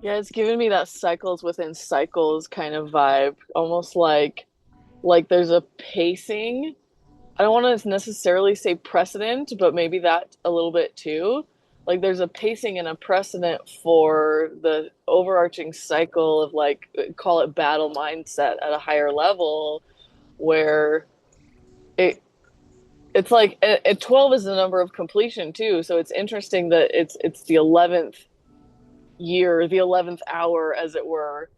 Yeah, it's giving me that cycles within cycles kind of vibe, almost like there's a pacing. I don't want to necessarily say precedent, but maybe that a little bit too. Like there's a pacing and a precedent for the overarching cycle of like call it battle mindset at a higher level where it it's like 12 is the number of completion too. So it's interesting that it's the 11th year, the 11th hour as it were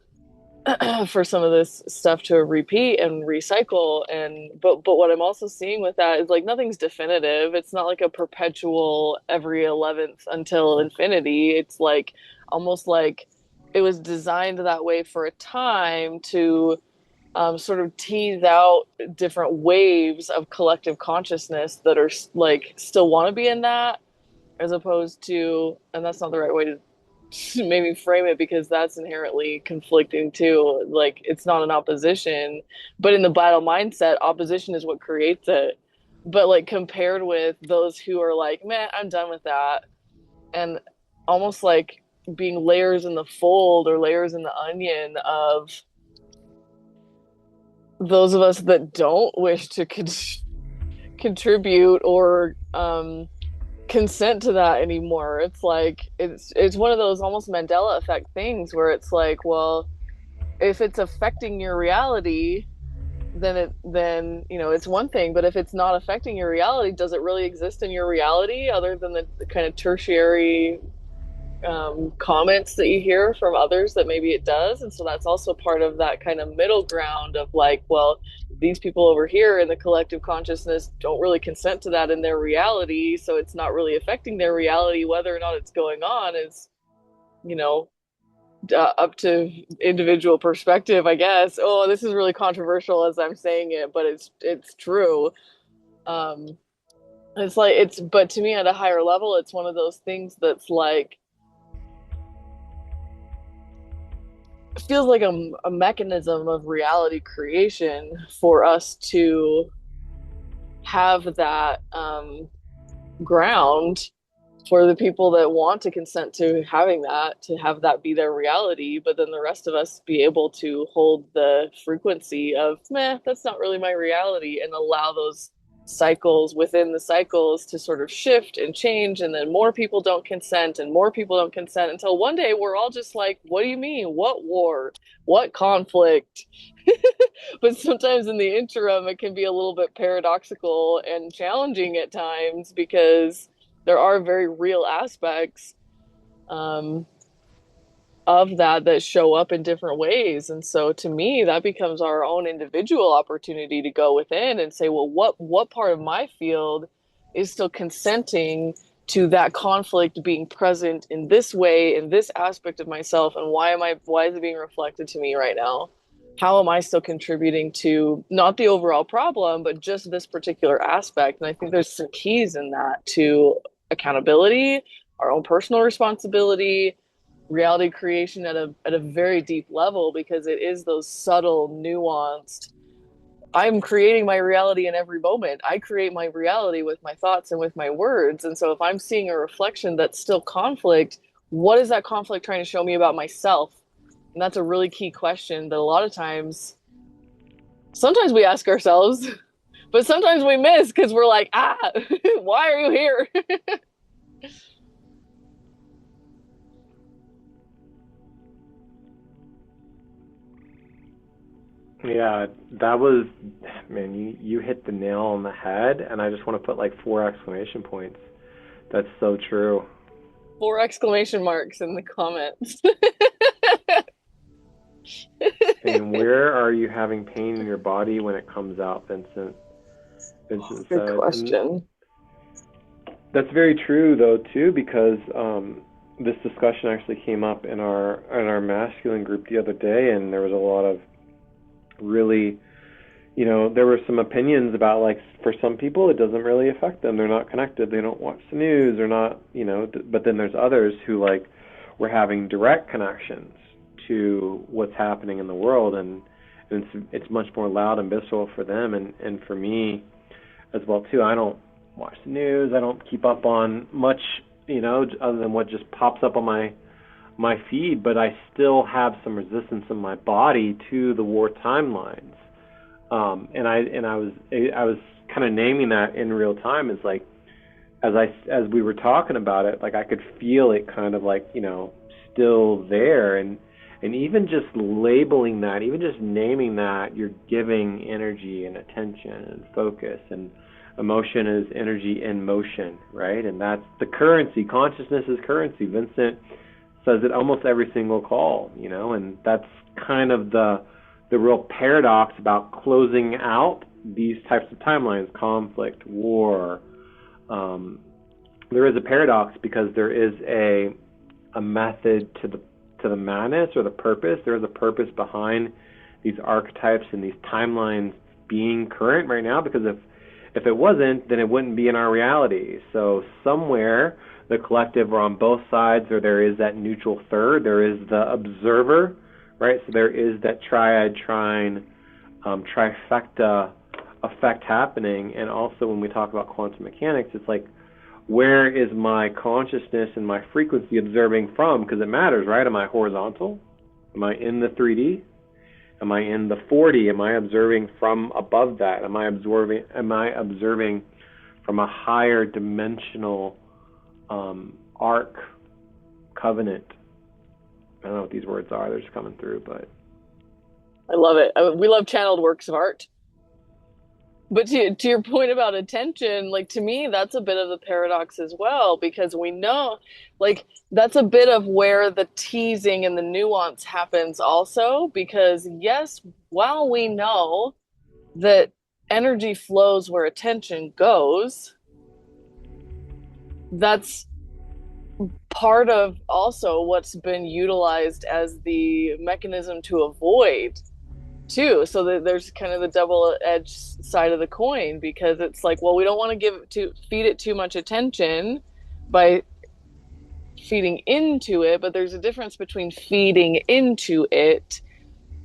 for some of this stuff to repeat and recycle. And but what I'm also seeing with that is like nothing's definitive. It's not like a perpetual every 11th until infinity. It's like almost like it was designed that way for a time to sort of tease out different waves of collective consciousness that are like still want to be in that, as opposed to, and that's not the right way to maybe frame it because that's inherently conflicting too. Like it's not an opposition, but in the battle mindset, opposition is what creates it. But like compared with those who are like, man, I'm done with that, and almost like being layers in the fold or layers in the onion of those of us that don't wish to contribute or consent to that anymore. It's like it's one of those almost Mandela effect things where it's like, well, if it's affecting your reality, then it's one thing. But if it's not affecting your reality, does it really exist in your reality other than the kind of tertiary comments that you hear from others that maybe it does? And so that's also part of that kind of middle ground of like, well, these people over here in the collective consciousness don't really consent to that in their reality, so it's not really affecting their reality. Whether or not it's going on is, you know, up to individual perspective, I guess. Oh, this is really controversial as I'm saying it, but it's true. Um, it's like it's, but to me at a higher level, it's one of those things that's like it feels like a mechanism of reality creation for us to have that ground for the people that want to consent to having that, to have that be their reality, but then the rest of us be able to hold the frequency of, meh, that's not really my reality, and allow those cycles within the cycles to sort of shift and change. And then more people don't consent, and more people don't consent until one day we're all just like, what do you mean? What war? What conflict? But sometimes in the interim, it can be a little bit paradoxical and challenging at times because there are very real aspects um, of that show up in different ways. And so to me, that becomes our own individual opportunity to go within and say, well, what part of my field is still consenting to that conflict being present in this way, in this aspect of myself, and why is it being reflected to me right now? How am I still contributing to not the overall problem, but just this particular aspect? And I think there's some keys in that to accountability, our own personal responsibility, reality creation at a very deep level, because it is those subtle, nuanced. I'm creating my reality in every moment. I create my reality with my thoughts and with my words. And so if I'm seeing a reflection that's still conflict, what is that conflict trying to show me about myself? And that's a really key question that a lot of times, sometimes we ask ourselves, but sometimes we miss because we're like, why are you here? Yeah, that was, man, you hit the nail on the head, and I just want to put like four exclamation points. That's so true. Four exclamation marks in the comments. And where are you having pain in your body when it comes out, Vincent? Vincent Good said. And question. that's very true though too, because this discussion actually came up in our masculine group the other day, and there was a lot of really, there were some opinions about like for some people it doesn't really affect them. They're not connected. They don't watch the news. They're not, but then there's others who like were having direct connections to what's happening in the world, and it's much more loud and visceral for them, and for me as well too. I don't watch the news. I don't keep up on much, other than what just pops up on my feed, but I still have some resistance in my body to the war timelines. And I was kind of naming that in real time as like, as we were talking about it, like I could feel it kind of like, still there. And even just labeling that, even just naming that, you're giving energy and attention and focus. And emotion is energy in motion, right? And that's the currency. Consciousness is currency. Vincent says it almost every single call, and that's kind of the real paradox about closing out these types of timelines: conflict, war. There is a paradox because there is a method to the madness, or the purpose. There is a purpose behind these archetypes and these timelines being current right now, because if it wasn't, then it wouldn't be in our reality. So somewhere the collective, or on both sides, or there is that neutral third. There is the observer, right? So there is that triad, trine, trifecta effect happening. And also when we talk about quantum mechanics, it's like, where is my consciousness and my frequency observing from? Because it matters, right? Am I horizontal? Am I in the 3D? Am I in the 4D? Am I observing from above that? Am I observing from a higher dimensional arc, covenant? I don't know what these words are. They're just coming through, but I love it. We love channeled works of art. But to your point about attention, like to me, that's a bit of the paradox as well, because we know, like, that's a bit of where the teasing and the nuance happens also. Because, yes, while we know that energy flows where attention goes, that's part of also what's been utilized as the mechanism to avoid too. So that there's kind of the double-edged side of the coin, because it's like, well, we don't want to feed it too much attention by feeding into it, but there's a difference between feeding into it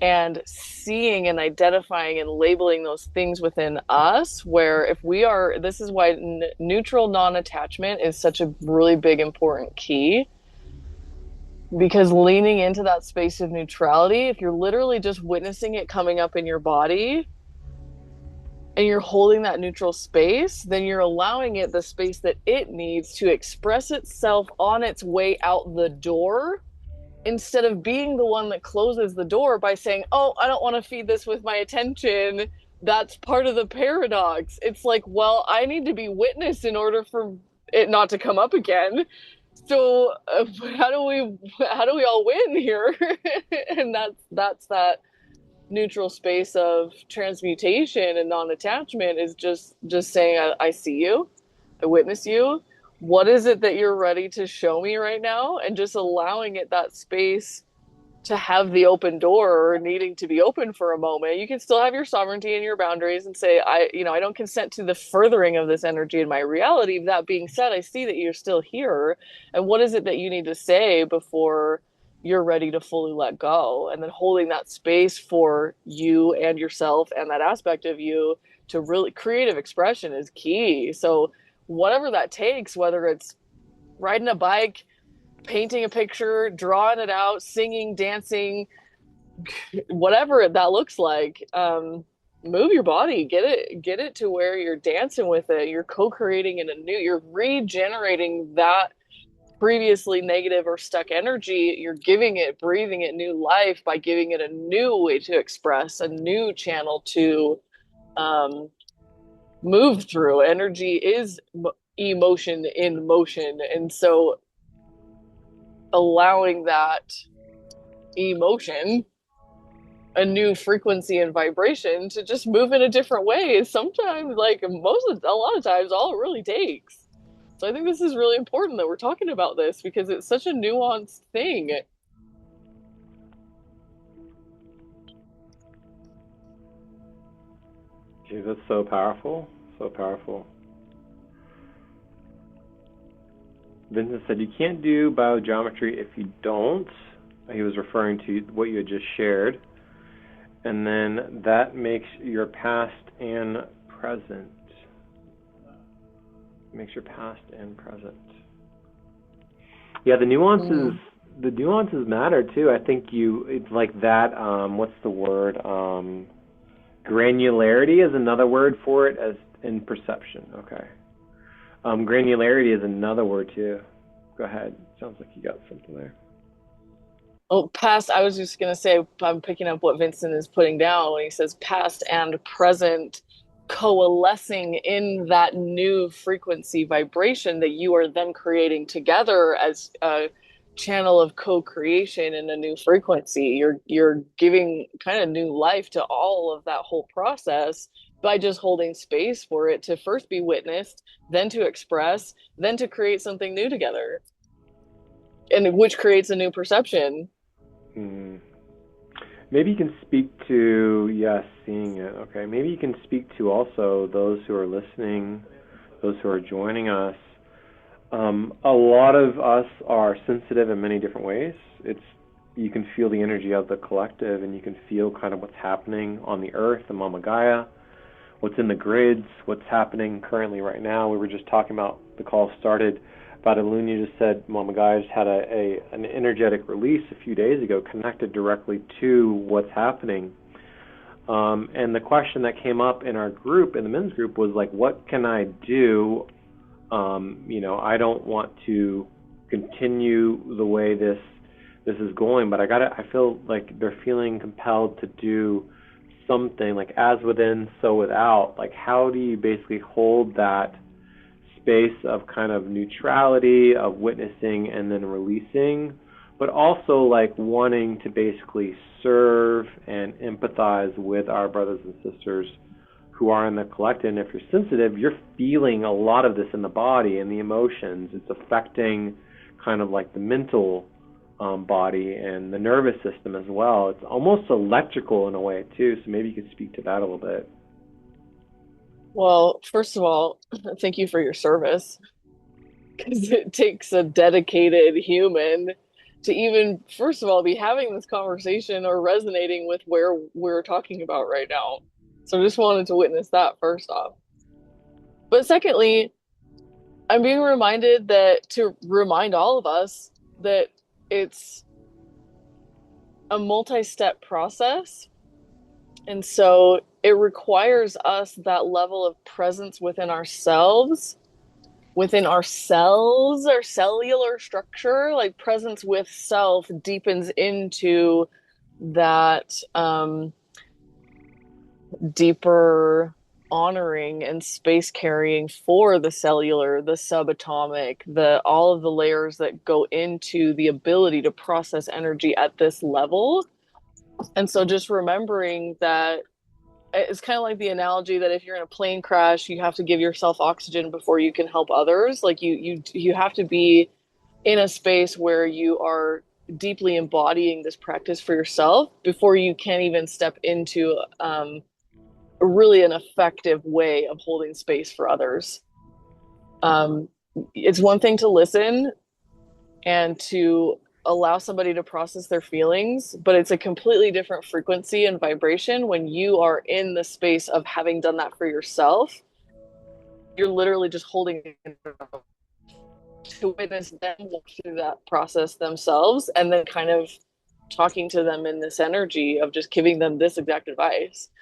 and seeing and identifying and labeling those things within us. Where if we are, this is why neutral non-attachment is such a really big important key, because leaning into that space of neutrality, if you're literally just witnessing it coming up in your body and you're holding that neutral space, then you're allowing it the space that it needs to express itself on its way out the door, instead of being the one that closes the door by saying, oh, I don't want to feed this with my attention. That's part of the paradox. It's like, well, I need to be witness in order for it not to come up again. So how do we all win here? And that's that neutral space of transmutation and non-attachment, is just saying, I see you, I witness you. What is it that you're ready to show me right now? And just allowing it that space to have the open door, or needing to be open for a moment. You can still have your sovereignty and your boundaries and say, I don't consent to the furthering of this energy in my reality. That being said, I see that you're still here. And what is it that you need to say before you're ready to fully let go? And then holding that space for you and yourself and that aspect of you to really creative expression is key. So whatever that takes, whether it's riding a bike, painting a picture, drawing it out, singing, dancing, whatever that looks like. Move your body, get it to where you're dancing with it. You're co-creating in a new, you're regenerating that previously negative or stuck energy. You're giving it, breathing it new life by giving it a new way to express, a new channel to um, move through. Energy is emotion in motion. And so allowing that emotion a new frequency and vibration to just move in a different way is sometimes, like, a lot of times, all it really takes. So I think this is really important that we're talking about this, because it's such a nuanced thing. geez, that's so powerful, so powerful. Vincent said, you can't do biogeometry if you don't. He was referring to what you had just shared. And then that makes your past and present. Makes your past and present. Yeah, the nuances, Mm. the nuances matter too. I think it's like that. What's the word? Granularity is another word for it, as in perception. Okay. Granularity is another word too. Go ahead. Sounds like you got something there. Oh, past, I was just going to say, I'm picking up what Vincent is putting down when he says past and present coalescing in that new frequency vibration that you are then creating together as a channel of co-creation in a new frequency. You're giving kind of new life to all of that whole process by just holding space for it to first be witnessed, then to express, then to create something new together, and which creates a new perception. Hmm. Maybe you can speak to, yes, seeing it. Okay. Maybe you can speak to also those who are listening, those who are joining us. A lot of us are sensitive in many different ways. It's You can feel the energy of the collective, and you can feel kind of what's happening on the earth, the Mama Gaia, what's in the grids, what's happening currently right now. We were just talking about, the call started about Leni just said Mama Gaia just had an energetic release a few days ago connected directly to what's happening. And the question that came up in our group, in the men's group, was like, what can I do? I don't want to continue the way this is going, but I feel like they're feeling compelled to do something, like as within, so without. Like, how do you basically hold that space of kind of neutrality, of witnessing and then releasing, but also like wanting to basically serve and empathize with our brothers and sisters who are in the collective? And if you're sensitive, you're feeling a lot of this in the body and the emotions. It's affecting kind of like the mental body and the nervous system as well. It's almost electrical in a way too. So maybe you could speak to that a little bit. Well, first of all, thank you for your service because it takes a dedicated human to even, first of all, be having this conversation or resonating with where we're talking about right now. So I just wanted to witness that first off. But secondly, I'm being reminded that to remind all of us that it's a multi-step process. And so it requires us that level of presence within ourselves, within our cells, our cellular structure. Like presence with self deepens into that deeper honoring and space carrying for the cellular, the subatomic, the all of the layers that go into the ability to process energy at this level. And so just remembering that it's kind of like the analogy that if you're in a plane crash, you have to give yourself oxygen before you can help others. Like you have to be in a space where you are deeply embodying this practice for yourself before you can even step into really an effective way of holding space for others. Um, it's one thing to listen and to allow somebody to process their feelings, but it's a completely different frequency and vibration when you are in the space of having done that for yourself. You're literally just holding it to witness them walk through that process themselves and then kind of talking to them in this energy of just giving them this exact advice.